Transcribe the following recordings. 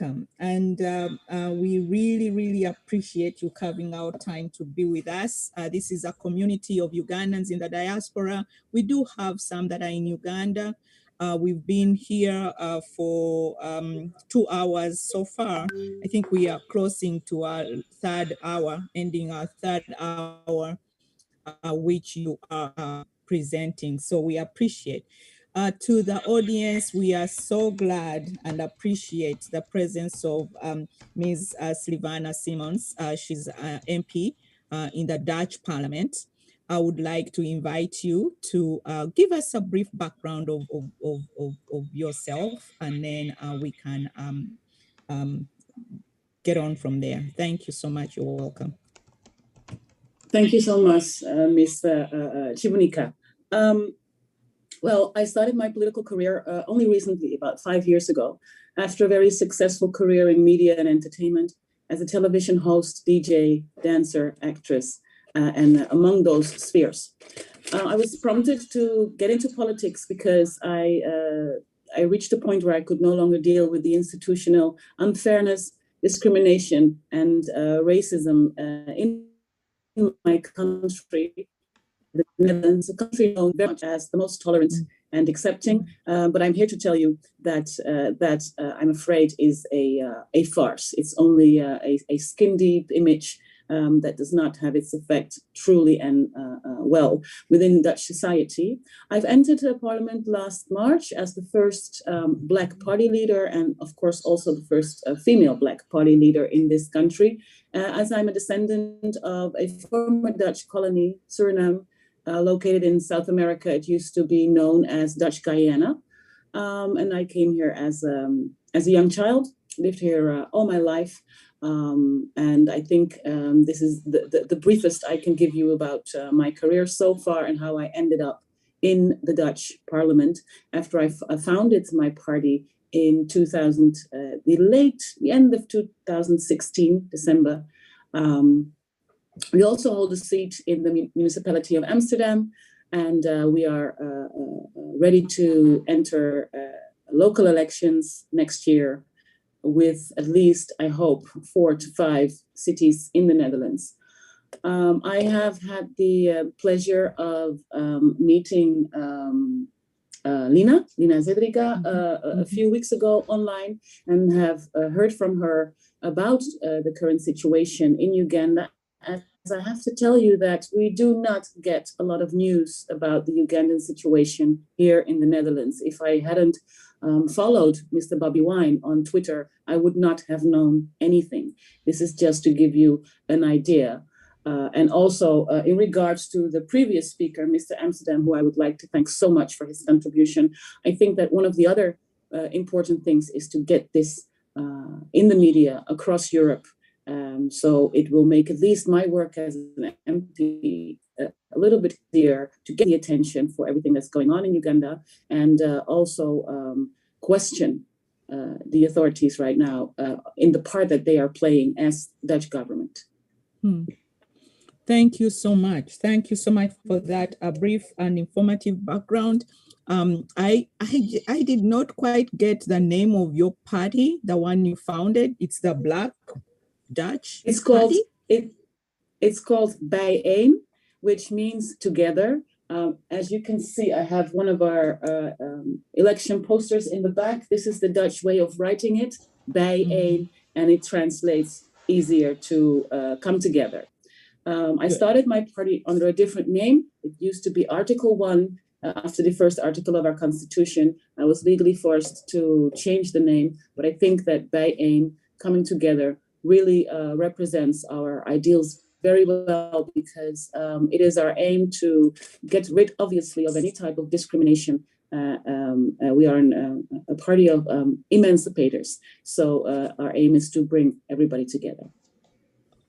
And we really, really appreciate you carving out time to be with us. This is a community of Ugandans in the diaspora. We do have some that are in Uganda. We've been here for 2 hours so far. I think we are closing to our third hour, ending our third hour, which you are presenting. So we appreciate. To the audience, we are so glad and appreciate the presence of Ms. Sylvana Simons. She's MP in the Dutch Parliament. I would like to invite you to give us a brief background of yourself, and then we can um, get on from there. Thank you so much. You're welcome. Thank you so much, Ms. Chibunika. Well, I started my political career only recently, about 5 years ago, after a very successful career in media and entertainment as a television host, DJ, dancer, actress, and among those spheres. I was prompted to get into politics because I reached a point where I could no longer deal with the institutional unfairness, discrimination, and racism in my country, the Netherlands, a country known very much as the most tolerant and accepting. But I'm here to tell you that I'm afraid is a farce. It's only a skin deep image that does not have its effect truly and well within Dutch society. I've entered Parliament last March as the first Black party leader, and of course also the first female Black party leader in this country, as I'm a descendant of a former Dutch colony, Suriname, located in South America. It used to be known as Dutch Guyana. And I came here as a young child, lived here all my life. And I think this is the briefest I can give you about my career so far and how I ended up in the Dutch Parliament after I founded my party in the end of 2016, December. We also hold a seat in the municipality of Amsterdam, and we are ready to enter local elections next year with at least, I hope, 4 to 5 cities in the Netherlands. I have had the pleasure of meeting Lina Zedriga a few weeks ago online, and have heard from her about the current situation in Uganda. As I have to tell you that we do not get a lot of news about the Ugandan situation here in the Netherlands. If I hadn't followed Mr. Bobby Wine on Twitter, I would not have known anything. This is just to give you an idea. And also in regards to the previous speaker, Mr. Amsterdam, who I would like to thank so much for his contribution, I think that one of the other important things is to get this in the media across Europe. So it will make at least my work as an MP a little bit clearer to get the attention for everything that's going on in Uganda, and also question the authorities right now in the part that they are playing as Dutch government. Thank you so much. Thank you so much for that brief and informative background. I did not quite get the name of your party, the one you founded. It's the Black Dutch Party? It's called Bijeen, which means together. As you can see, I have one of our election posters in the back. This is the Dutch way of writing it, Bijeen, and it translates easier to come together. I started my party under a different name. It used to be Article 1. After the first article of our constitution, I was legally forced to change the name. But I think that Bijeen, coming together, really represents our ideals very well, because it is our aim to get rid, obviously, of any type of discrimination. We are a party of emancipators. So our aim is to bring everybody together.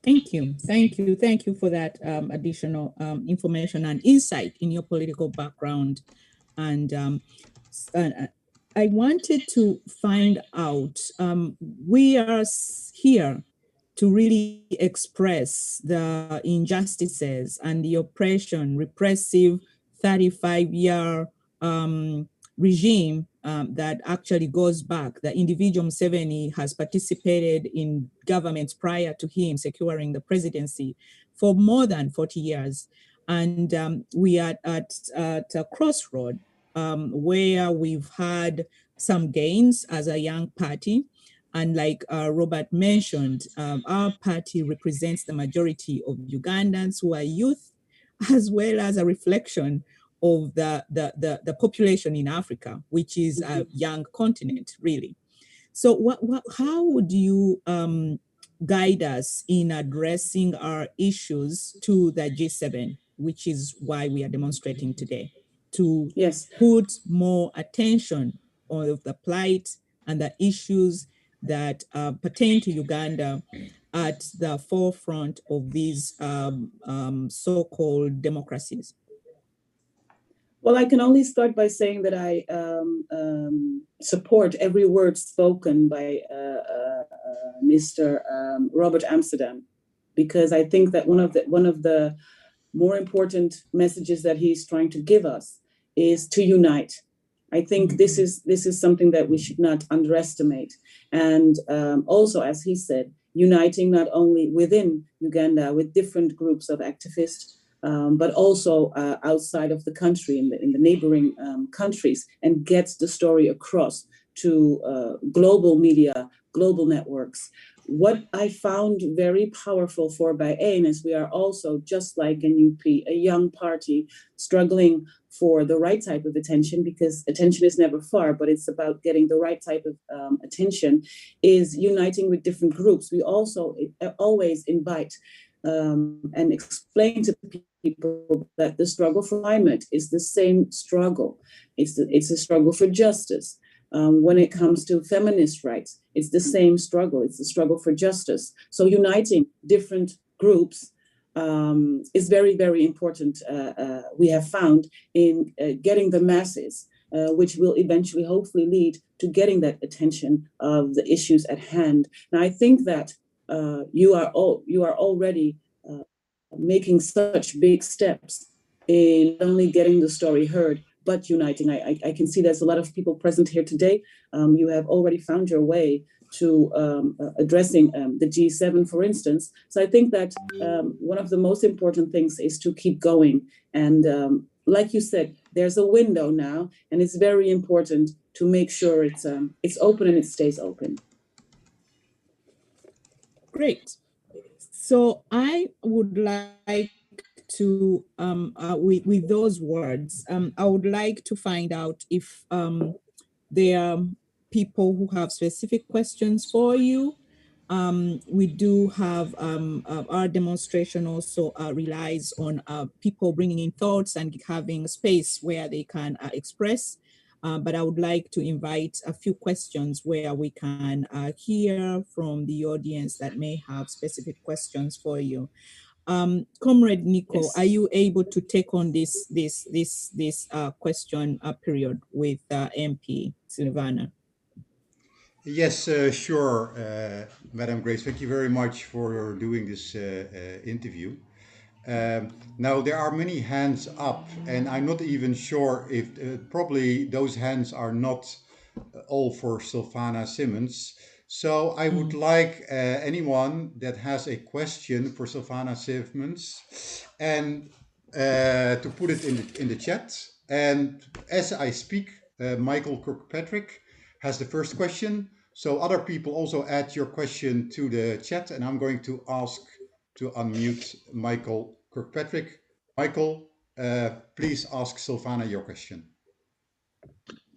Thank you. Thank you. Thank you for that additional information and insight in your political background. And I wanted to find out, we are here to really express the injustices and the oppression, repressive 35-year regime that actually goes back. The individual Museveni has participated in governments prior to him securing the presidency for more than 40 years. And we are at a crossroad where we've had some gains as a young party. And like Robert mentioned, our party represents the majority of Ugandans who are youth, as well as a reflection of the population in Africa, which is a young continent, really. So how would you guide us in addressing our issues to the G7, which is why we are demonstrating today, to Yes. put more attention on the plight and the issues that pertain to Uganda at the forefront of these so-called democracies? Well, I can only start by saying that I support every word spoken by Mr. Robert Amsterdam, because I think that one of the more important messages that he's trying to give us is to unite. I think this is something that we should not underestimate, and also, as he said, uniting not only within Uganda with different groups of activists, but also outside of the country, in the neighboring countries, and gets the story across to global media, global networks. What I found very powerful for Bain is we are also, just like an UP, a young party struggling for the right type of attention, because attention is never far, but it's about getting the right type of attention, is uniting with different groups. We also always invite and explain to people that the struggle for climate is the same struggle. It's a struggle for justice. When it comes to feminist rights, it's the same struggle. It's the struggle for justice. So uniting different groups is very, very important, we have found, in getting the masses, which will eventually hopefully lead to getting that attention of the issues at hand. Now, I think that you are already making such big steps in not only getting the story heard, but uniting. I can see there's a lot of people present here today. You have already found your way to addressing the G7, for instance. So I think that one of the most important things is to keep going. And like you said, there's a window now, and it's very important to make sure it's open and it stays open. Great. So I would like to, with those words, I would like to find out if there are people who have specific questions for you. We do have our demonstration also relies on people bringing in thoughts and having a space where they can express. But I would like to invite a few questions where we can hear from the audience that may have specific questions for you. Comrade Nico, Yes. are you able to take on this question period with MP Sylvana? Yes, sure, Madam Grace. Thank you very much for doing this interview. Now, there are many hands up, and I'm not even sure if probably those hands are not all for Sylvana Simmons. So I would like anyone that has a question for Sylvana Simmons and to put it in the chat. And as I speak, Michael Kirkpatrick has the first question. So other people also add your question to the chat, and I'm going to ask to unmute Michael Kirkpatrick. Michael, please ask Sylvana your question.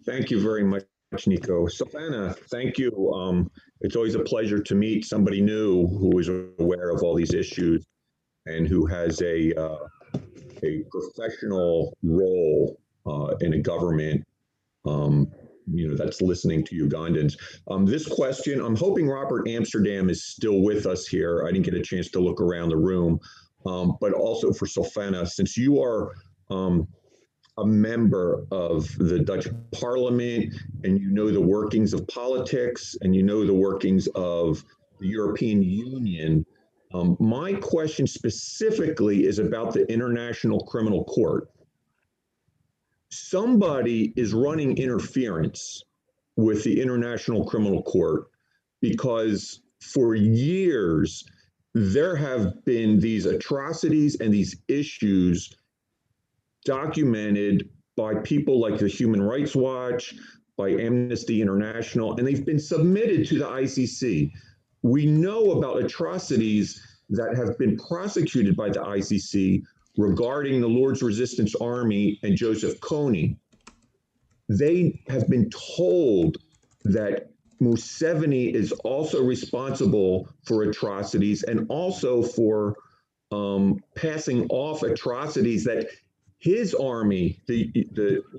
Thank you very much, Nico. Sylvana, thank you. It's always a pleasure to meet somebody new who is aware of all these issues and who has a professional role in a government that's listening to Ugandans. This question, I'm hoping Robert Amsterdam is still with us here. I didn't get a chance to look around the room, but also for Sylvana, since you are a member of the Dutch Parliament and you know the workings of politics and you know the workings of the European Union, my question specifically is about the International Criminal Court. somebody is running interference with the International Criminal Court, because for years there have been these atrocities and these issues documented by people like the Human Rights Watch, by Amnesty International, and they've been submitted to the ICC. We know about atrocities that have been prosecuted by the ICC regarding the Lord's Resistance Army and Joseph Kony. They have been told that Museveni is also responsible for atrocities and also for passing off atrocities that his army, the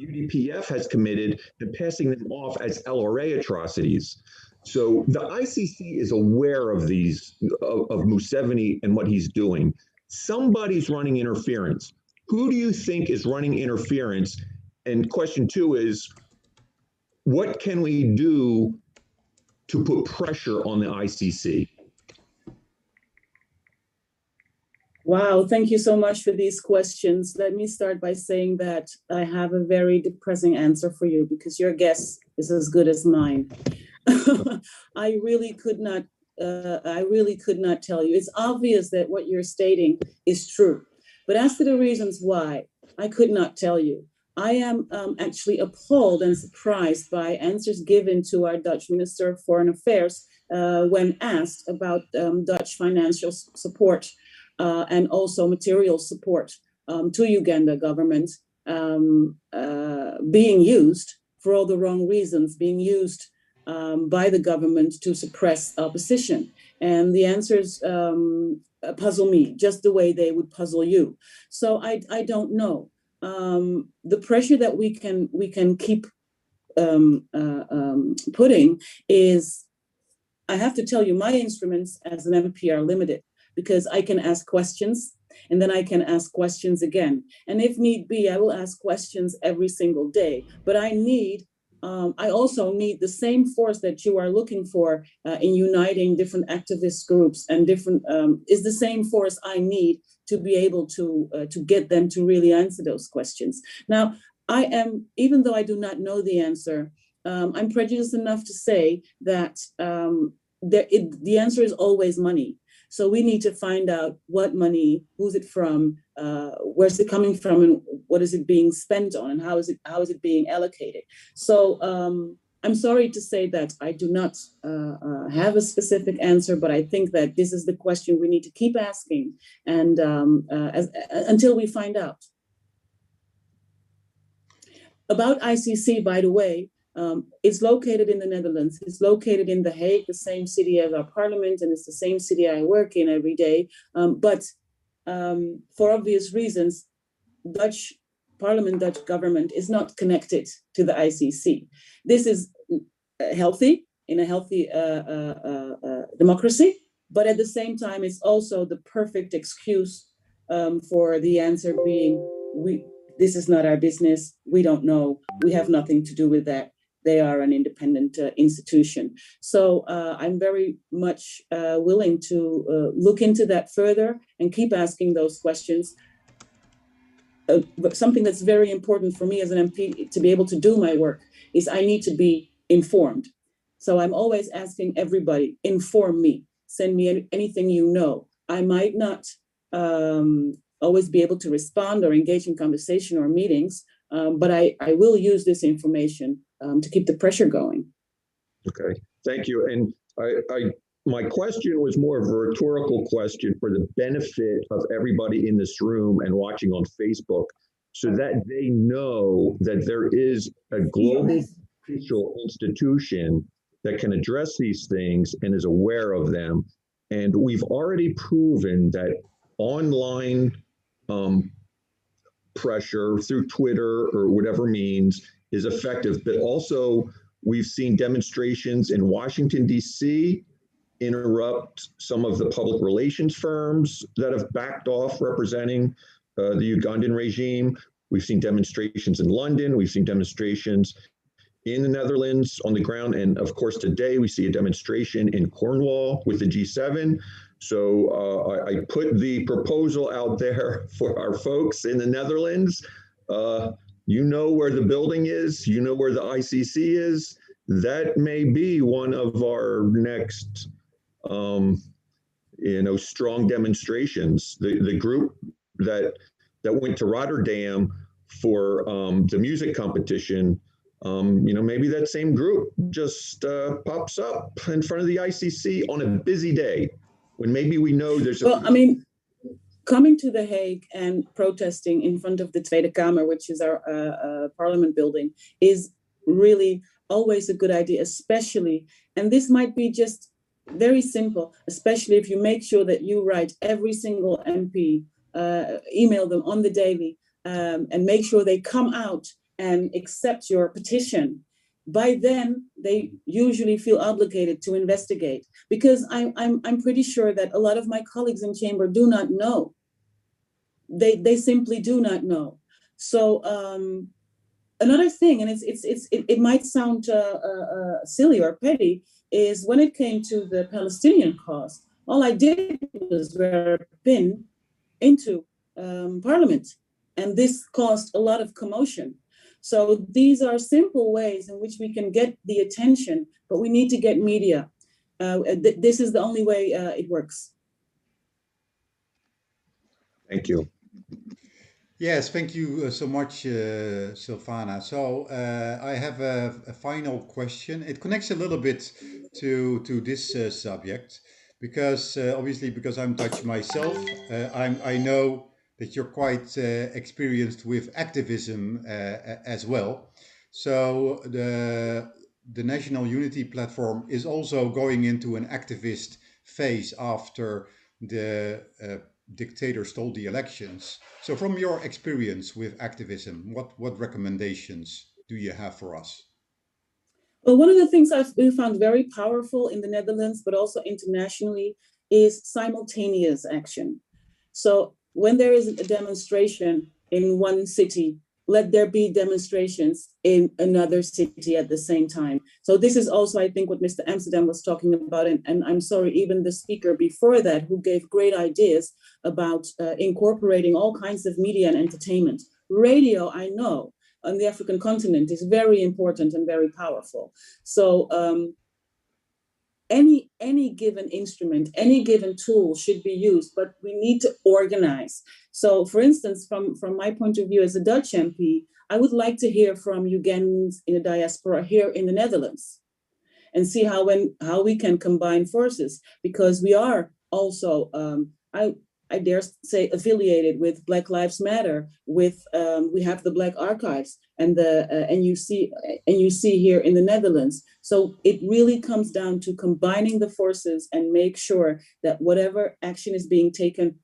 UDPF, has committed, and passing them off as LRA atrocities. So the ICC is aware of these, of Museveni and what he's doing. Somebody's running interference. Who do you think is running interference? And question two is, what can we do to put pressure on the ICC? Wow, thank you so much for these questions. Let me start by saying that I have a very depressing answer for you, because your guess is as good as mine. I really could not tell you. It's obvious that what you're stating is true, but as to the reasons why, I could not tell you. I am actually appalled and surprised by answers given to our Dutch Minister of Foreign Affairs when asked about Dutch financial support and also material support to Uganda government being used for all the wrong reasons, being used by the government to suppress opposition. And the answers puzzle me, just the way they would puzzle you. So I don't know. The pressure that we can keep putting is, I have to tell you, my instruments as an MP are limited, because I can ask questions and then I can ask questions again. And if need be, I will ask questions every single day. But I also need the same force that you are looking for in uniting different activist groups and different, is the same force I need to be able to get them to really answer those questions. Now, even though I do not know the answer, I'm prejudiced enough to say that the answer is always money. So we need to find out what money, who's it from, where's it coming from, and what is it being spent on, and how is it being allocated. So I'm sorry to say that I do not have a specific answer, but I think that this is the question we need to keep asking, and until we find out. About ICC, by the way, it's located in the Netherlands. It's located in The Hague, the same city as our parliament, and it's the same city I work in every day. But for obvious reasons, Dutch parliament, Dutch government is not connected to the ICC. This is healthy, in a healthy democracy, but at the same time, it's also the perfect excuse for the answer being, this is not our business. We don't know. We have nothing to do with that. They are an independent institution. So I'm very much willing to look into that further and keep asking those questions. But something that's very important for me as an MP to be able to do my work is I need to be informed. So I'm always asking everybody, inform me, send me anything you know. I might not always be able to respond or engage in conversation or meetings, but I will use this information to keep the pressure going. Okay, thank you. And my question was more of a rhetorical question for the benefit of everybody in this room and watching on Facebook, so that they know that there is a global official institution that can address these things and is aware of them. And we've already proven that online pressure through Twitter or whatever means is effective, but also we've seen demonstrations in Washington, D.C. interrupt some of the public relations firms that have backed off representing the Ugandan regime. We've seen demonstrations in London. We've seen demonstrations in the Netherlands on the ground. And of course, today we see a demonstration in Cornwall with the G7. So I put the proposal out there for our folks in the Netherlands. you know where the building is, you know where the ICC is. That may be one of our next, strong demonstrations. The group that went to Rotterdam for the music competition, maybe that same group just pops up in front of the ICC on a busy day when maybe we know there's Well, I mean, coming to The Hague and protesting in front of the Tweede Kamer, which is our parliament building, is really always a good idea, especially, and this might be just very simple, especially if you make sure that you write every single MP, email them on the daily, and make sure they come out and accept your petition. By then, they usually feel obligated to investigate, because I'm pretty sure that a lot of my colleagues in chamber do not know. They simply do not know. So another thing, and it might sound silly or petty, is when it came to the Palestinian cause, all I did was wear a pin into Parliament, and this caused a lot of commotion. So these are simple ways in which we can get the attention, but we need to get media. This is the only way it works. Thank you. Yes, thank you so much, Sylvana. So I have a final question. It connects a little bit to this subject because obviously because I'm Dutch myself, I know that you're quite experienced with activism as well. So the National Unity Platform is also going into an activist phase after the dictator stole the elections. So, from your experience with activism, what recommendations do you have for us? Well, one of the things we found very powerful in the Netherlands, but also internationally, is simultaneous action. So when there is a demonstration in one city, let there be demonstrations in another city at the same time. So this is also, I think, what Mr. Amsterdam was talking about. And I'm sorry, even the speaker before that, who gave great ideas about incorporating all kinds of media and entertainment. Radio, I know, on the African continent is very important and very powerful. So any given instrument, any given tool should be used, but we need to organize. So for instance, from my point of view as a Dutch MP, I would like to hear from Ugandans in the diaspora here in the Netherlands and see how we can combine forces, because we are also, I dare say, affiliated with Black Lives Matter. With we have the Black Archives and the NUC here in the Netherlands. So it really comes down to combining the forces and make sure that whatever action is being taken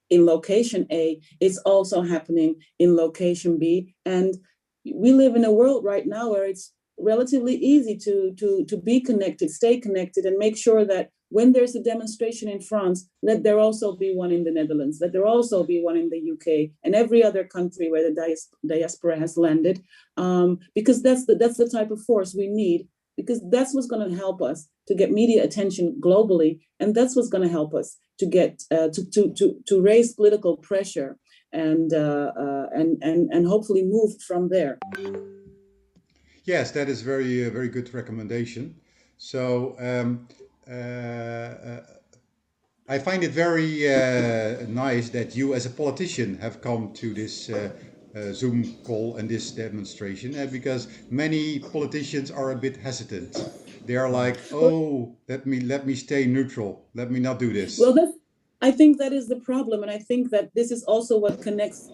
in location A is also happening in location B. And we live in a world right now where it's relatively easy to be connected, stay connected, and make sure that when there's a demonstration in France, let there also be one in the Netherlands, let there also be one in the UK and every other country where the diaspora has landed, because that's the type of force we need, because that's what's going to help us to get media attention globally, and that's what's going to help us to get to raise political pressure and hopefully move from there. Yes, that is very good recommendation. So I find it very nice that you, as a politician, have come to this Zoom call and this demonstration, because many politicians are a bit hesitant. They are like, "Oh, let me stay neutral. Let me not do this." Well, I think that is the problem, and I think that this is also what connects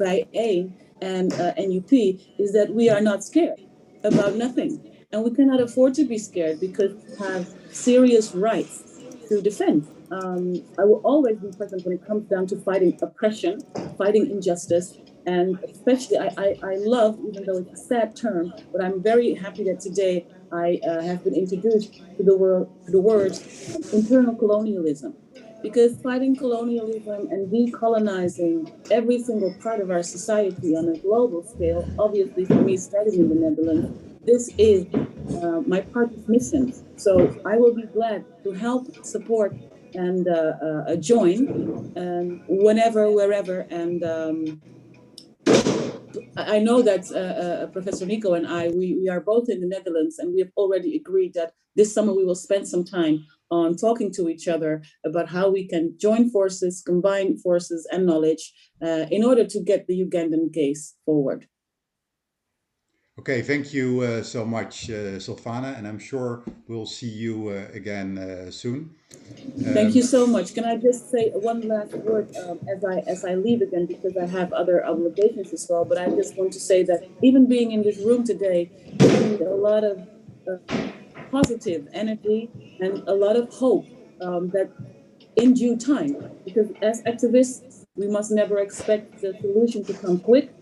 by A and NUP, is that we are not scared about nothing, and we cannot afford to be scared because we have serious rights to defend. I will always be present when it comes down to fighting oppression, fighting injustice, and especially I love, even though it's a sad term, but I'm very happy that today I have been introduced to the words internal colonialism, because fighting colonialism and decolonizing every single part of our society on a global scale, obviously for me starting in the Netherlands, this is my partner's mission. So I will be glad to help, support, and join whenever, wherever, and I know that Professor Nico and we are both in the Netherlands, and we have already agreed that this summer we will spend some time on talking to each other about how we can join forces, combine forces and knowledge in order to get the Ugandan case forward. Okay, thank you so much, Sylvana, and I'm sure we'll see you again soon. Thank you so much. Can I just say one last word as I leave again, because I have other obligations as well. But I just want to say that even being in this room today gives me a lot of positive energy and a lot of hope that in due time, because as activists, we must never expect the solution to come quick.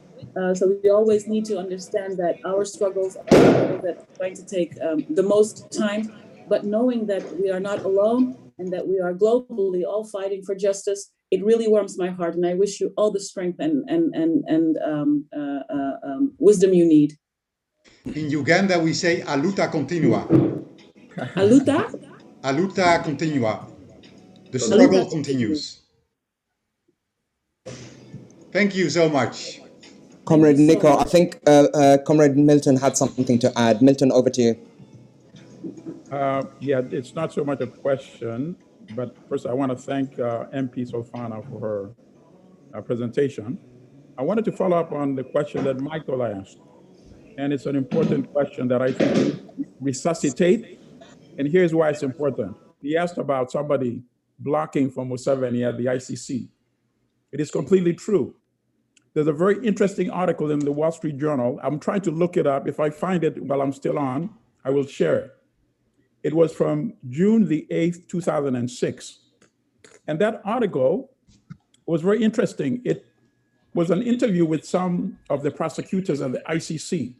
So we always need to understand that our struggles are struggles that are going to take the most time, but knowing that we are not alone and that we are globally all fighting for justice, it really warms my heart. And I wish you all the strength and wisdom you need. In Uganda, we say "a luta continua." A luta? "A luta continua." The A luta struggle continua. continues. Thank you so much. Comrade Nico, I think Comrade Milton had something to add. Milton, over to you. Yeah, it's not so much a question, but first I want to thank MP Sylvana for her presentation. I wanted to follow up on the question that Michael asked, and it's an important question that I think we need to resuscitate, and here's why it's important. He asked about somebody blocking from Museveni at the ICC. It is completely true. There's a very interesting article in the Wall Street Journal. I'm trying to look it up. If I find it while I'm still on, I will share it. It was from June the 8th, 2006. And that article was very interesting. It was an interview with some of the prosecutors at the ICC.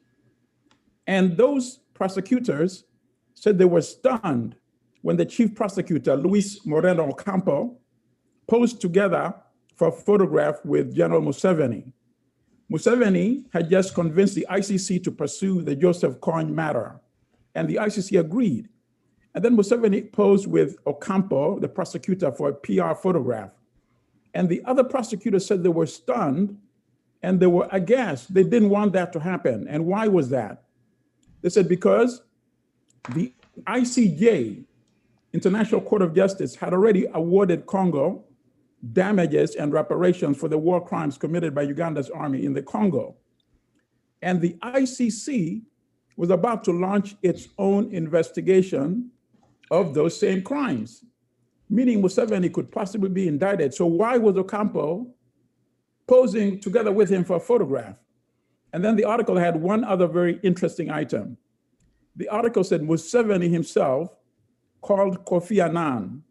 And those prosecutors said they were stunned when the chief prosecutor, Luis Moreno Ocampo, posed together for a photograph with General Museveni. Museveni had just convinced the ICC to pursue the Joseph Kony matter, and the ICC agreed. And then Museveni posed with Ocampo, the prosecutor, for a PR photograph. And the other prosecutors said they were stunned and they were aghast. They didn't want that to happen. And why was that? They said because the ICJ, International Court of Justice, had already awarded Congo damages and reparations for the war crimes committed by Uganda's army in the Congo. And the ICC was about to launch its own investigation of those same crimes, meaning Museveni could possibly be indicted. So why was Ocampo posing together with him for a photograph? And then the article had one other very interesting item. The article said Museveni himself called Kofi Annan,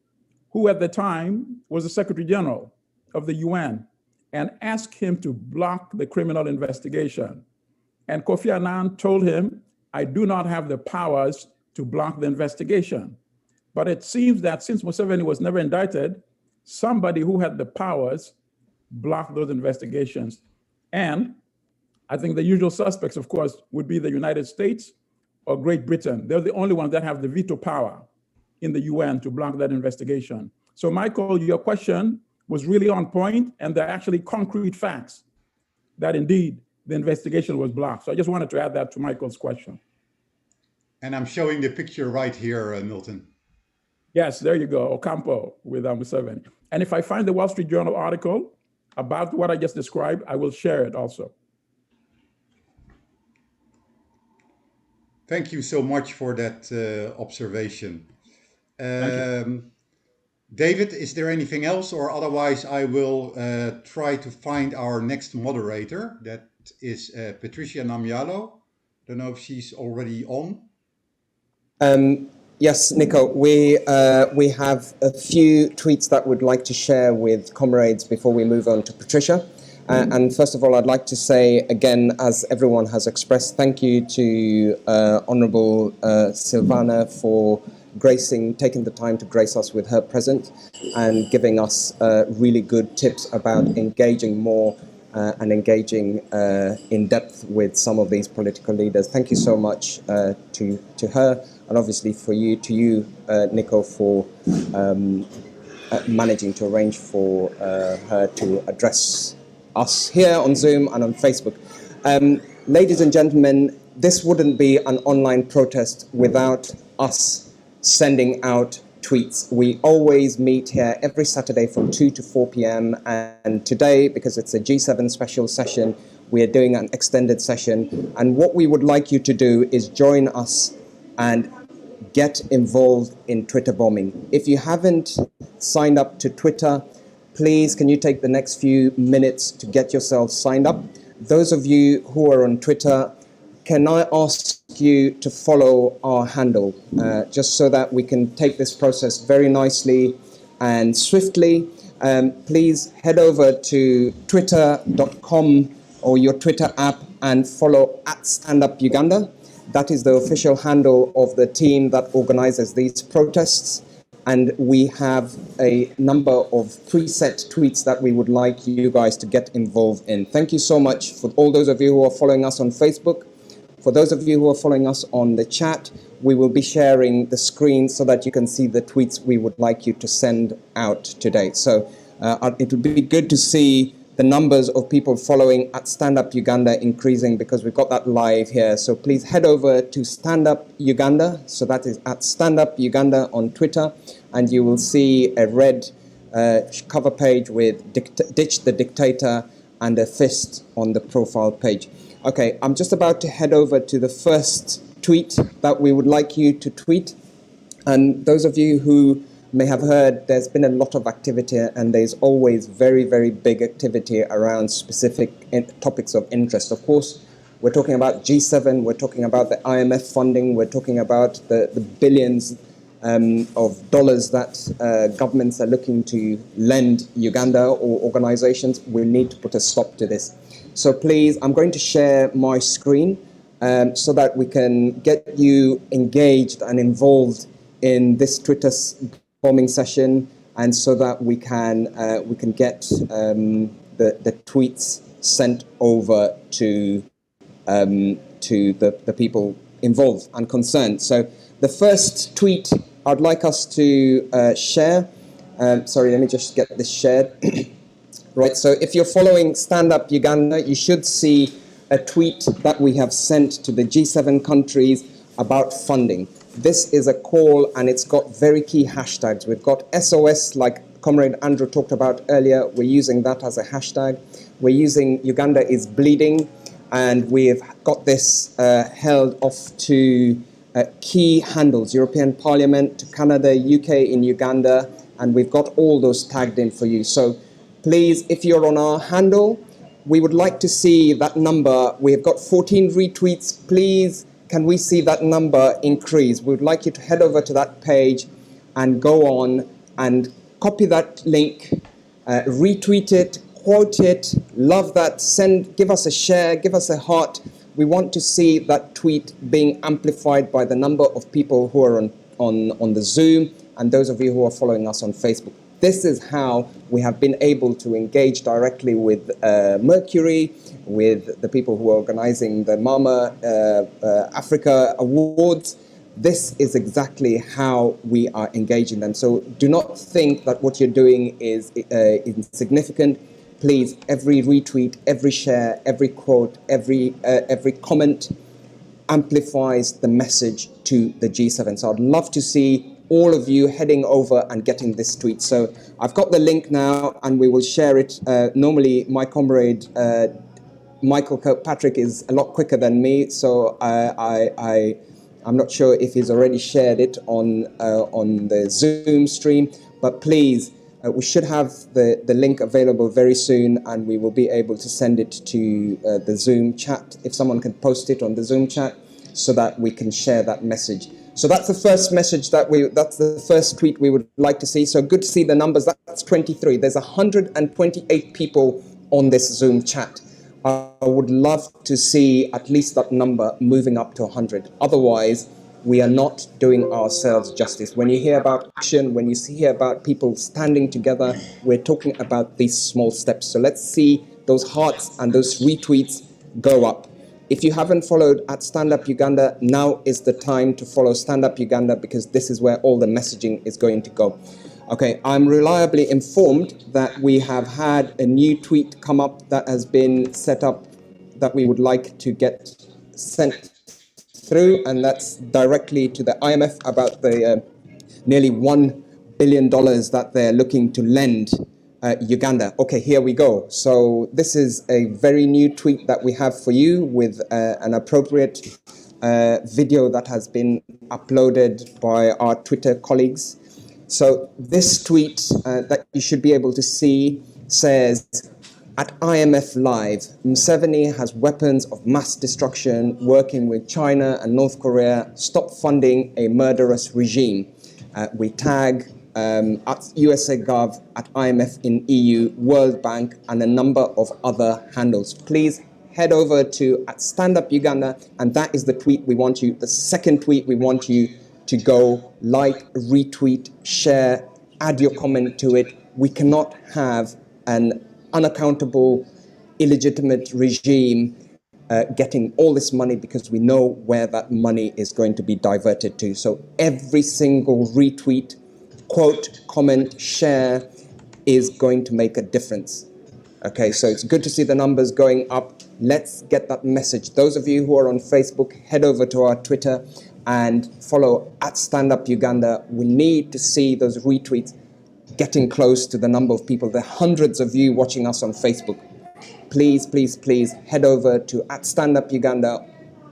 who at the time was the Secretary General of the UN, and asked him to block the criminal investigation. And Kofi Annan told him, I do not have the powers to block the investigation. But it seems that since Museveni was never indicted, somebody who had the powers blocked those investigations. And I think the usual suspects, of course, would be the United States or Great Britain. They're the only ones that have the veto power in the UN to block that investigation. So Michael, your question was really on point, and there are actually concrete facts that indeed the investigation was blocked. So I just wanted to add that to Michael's question. And I'm showing the picture right here, Milton. Yes, there you go, Ocampo with Museveni. And if I find the Wall Street Journal article about what I just described, I will share it also. Thank you so much for that observation. David, is there anything else, or otherwise I will try to find our next moderator. That is Patricia Namyalo. Don't know if she's already on. Yes, Nico, we have a few tweets that we'd like to share with comrades before we move on to Patricia. And first of all, I'd like to say again, as everyone has expressed, thank you to Honourable Sylvana for taking the time to grace us with her presence and giving us really good tips about engaging more and engaging in depth with some of these political leaders. Thank you so much to her, and obviously to you, Nico, for managing to arrange for her to address us here on Zoom and on Facebook. Ladies and gentlemen, this wouldn't be an online protest without us sending out tweets. We always meet here every Saturday from 2 to 4 p.m. And today, because it's a G7 special session, we are doing an extended session. And what we would like you to do is join us and get involved in Twitter bombing. If you haven't signed up to Twitter, please can you take the next few minutes to get yourself signed up? Those of you who are on Twitter, can I ask you to follow our handle, just so that we can take this process very nicely and swiftly. Please head over to twitter.com or your Twitter app and follow @StandUpUganda. That is the official handle of the team that organizes these protests. And we have a number of preset tweets that we would like you guys to get involved in. Thank you so much for all those of you who are following us on Facebook. For those of you who are following us on the chat, we will be sharing the screen so that you can see the tweets we would like you to send out today. So it would be good to see the numbers of people following @StandUpUganda increasing, because we've got that live here. So please head over to @StandUpUganda. So that is @StandUpUganda on Twitter, and you will see a red cover page with Ditch the Dictator and a fist on the profile page. Okay, I'm just about to head over to the first tweet that we would like you to tweet. And those of you who may have heard, there's been a lot of activity, and there's always very, very big activity around specific topics of interest. Of course, we're talking about G7, we're talking about the IMF funding, we're talking about the billions of dollars that governments are looking to lend Uganda or organizations. We need to put a stop to this. So please, I'm going to share my screen so that we can get you engaged and involved in this Twitter bombing session, and so that we can get the tweets sent over to the people involved and concerned. So the first tweet I'd like us to share. Sorry, let me just get this shared. Right, so if you're following Stand Up Uganda, you should see a tweet that we have sent to the G7 countries about funding. This is a call, and it's got very key hashtags. We've got SOS, like Comrade Andrew talked about earlier. We're using that as a hashtag. We're using Uganda is bleeding, and we've got this held off to key handles, European Parliament, to Canada, UK in Uganda, and we've got all those tagged in for you. So please, if you're on our handle, we would like to see that number. We have got 14 retweets. Please, can we see that number increase? We would like you to head over to that page and go on and copy that link, retweet it, quote it, love that, give us a share, give us a heart. We want to see that tweet being amplified by the number of people who are on the Zoom, and those of you who are following us on Facebook. This is how we have been able to engage directly with Mercury, with the people who are organizing the Mama Africa Awards. This is exactly how we are engaging them. So do not think that what you're doing is insignificant. Please, every retweet, every share, every quote, every comment amplifies the message to the G7. So I'd love to see all of you heading over and getting this tweet. So I've got the link now, and we will share it. Normally, my comrade Michael Kirkpatrick is a lot quicker than me, so I'm not sure if he's already shared it on the Zoom stream. But please, we should have the link available very soon, and we will be able to send it to the Zoom chat, if someone can post it on the Zoom chat, so that we can share that message. So that's the first message that's the first tweet we would like to see. So good to see the numbers. That's 23. There's 128 people on this Zoom chat. I would love to see at least that number moving up to 100. Otherwise, we are not doing ourselves justice. When you hear about action, when you hear about people standing together, we're talking about these small steps. So let's see those hearts and those retweets go up. If you haven't followed Stand Up Uganda, now is the time to follow Stand Up Uganda, because this is where all the messaging is going to go. Okay, I'm reliably informed that we have had a new tweet come up that has been set up that we would like to get sent through, and that's directly to the IMF about the nearly $1 billion that they're looking to lend Uganda. Okay, here we go. So this is a very new tweet that we have for you with an appropriate video that has been uploaded by our Twitter colleagues. So this tweet that you should be able to see says, at IMF Live, Museveni has weapons of mass destruction working with China and North Korea. Stop funding a murderous regime. We tag at USA Gov, at IMF in EU, World Bank, and a number of other handles. Please head over to at Stand Up Uganda, and that is the tweet we want you, the second tweet we want you to go like, retweet, share, add your comment to it. We cannot have an unaccountable, illegitimate regime getting all this money, because we know where that money is going to be diverted to. So every single retweet, quote, comment, share is going to make a difference. Okay, so it's good to see the numbers going up. Let's get that message. Those of you who are on Facebook, head over to our Twitter and follow at Stand Up Uganda. We need to see those retweets getting close to the number of people. There are hundreds of you watching us on Facebook. Please, please, please head over to at Stand Up Uganda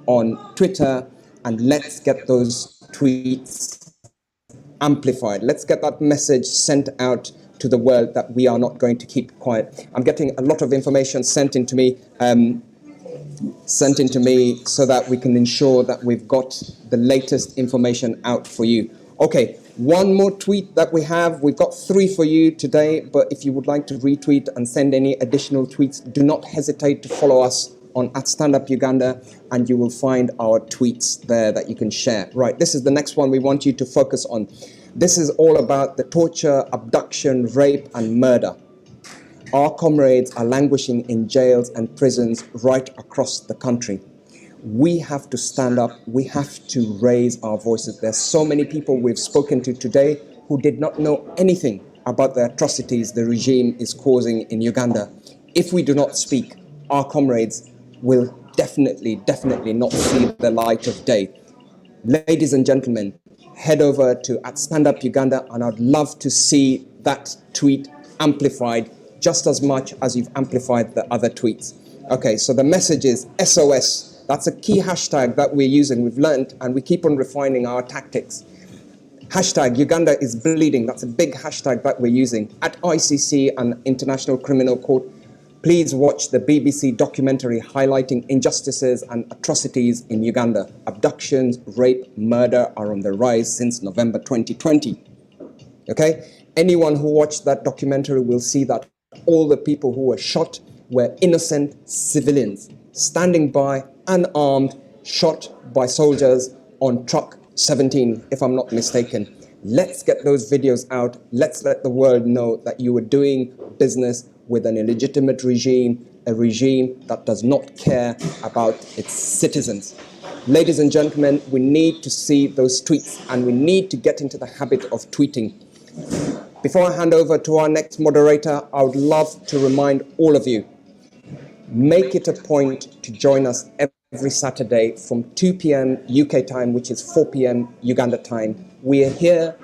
on Twitter, and let's get those tweets amplified. Let's get that message sent out to the world that we are not going to keep quiet. I'm getting a lot of information sent into me so that we can ensure that we've got the latest information out for you. Okay, one more tweet that we have. We've got 3 for you today, but if you would like to retweet and send any additional tweets, do not hesitate to follow us on at Stand Up Uganda, and you will find our tweets there that you can share. Right, this is the next one we want you to focus on. This is all about the torture, abduction, rape, and murder. Our comrades are languishing in jails and prisons right across the country. We have to stand up. We have to raise our voices. There's so many people we've spoken to today who did not know anything about the atrocities the regime is causing in Uganda. If we do not speak, our comrades will definitely not see the light of day. Ladies and gentlemen, head over to at Stand Up Uganda, and I'd love to see that tweet amplified just as much as you've amplified the other tweets. Okay, so the message is SOS. That's a key hashtag that we're using. We've learned, and we keep on refining our tactics. Hashtag Uganda is bleeding. That's a big hashtag that we're using. At ICC and International Criminal Court, please watch the BBC documentary highlighting injustices and atrocities in Uganda. Abductions, rape, murder are on the rise since November 2020. Okay? Anyone who watched that documentary will see that all the people who were shot were innocent civilians, standing by, unarmed, shot by soldiers on truck 17, if I'm not mistaken. Let's get those videos out. Let's let the world know that you were doing business with an illegitimate regime, a regime that does not care about its citizens. Ladies and gentlemen, we need to see those tweets, and we need to get into the habit of tweeting. Before I hand over to our next moderator, I would love to remind all of you, make it a point to join us every Saturday from 2 p.m. UK time, which is 4 p.m. Uganda time. We are here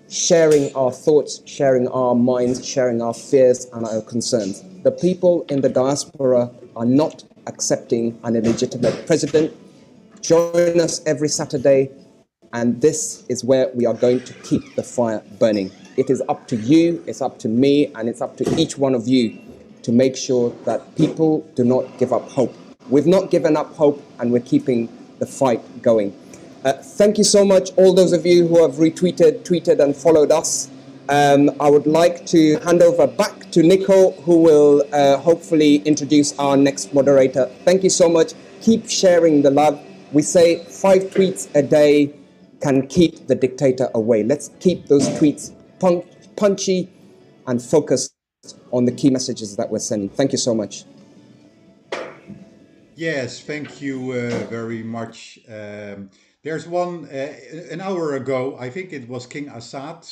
sharing our thoughts, sharing our minds, sharing our fears and our concerns. The people in the diaspora are not accepting an illegitimate president. Join us every Saturday, and this is where we are going to keep the fire burning. It is up to you, it's up to me, and it's up to each one of you to make sure that people do not give up hope. We've not given up hope, and we're keeping the fight going. Thank you so much, all those of you who have retweeted, tweeted, and followed us. I would like to hand over back to Nico, who will hopefully introduce our next moderator. Thank you so much. Keep sharing the love. We say 5 tweets a day can keep the dictator away. Let's keep those tweets punchy and focused on the key messages that we're sending. Thank you so much. Yes, thank you very much. There's one, an hour ago, I think it was King Assad,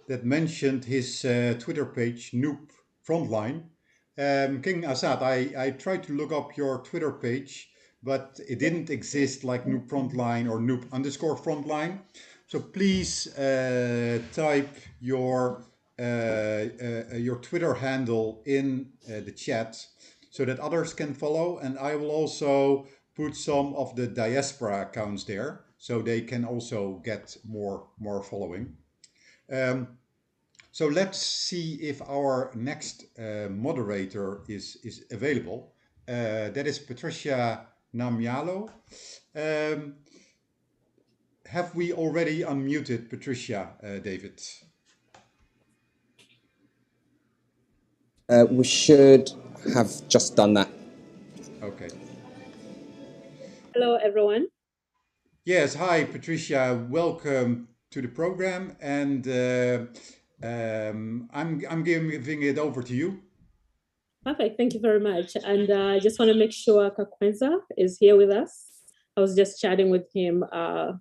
that mentioned his Twitter page, Noob Frontline. King Assad, I tried to look up your Twitter page, but it didn't exist like Noob Frontline or Noob_Frontline. So please type your Twitter handle in the chat so that others can follow. And I will also put some of the diaspora accounts there so they can also get more following. So let's see if our next moderator is available. That is Patricia Namialo. Have we already unmuted Patricia, David? We should have just done that. Okay. Hello, everyone. Yes, hi, Patricia. Welcome to the program, and I'm giving it over to you. Perfect. Thank you very much. And I just want to make sure Kakwenza is here with us. I was just chatting with him a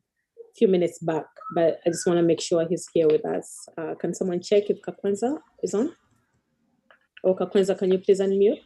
few minutes back, but I just want to make sure he's here with us. Can someone check if Kakwenza is on? Or Kakwenza, can you please unmute?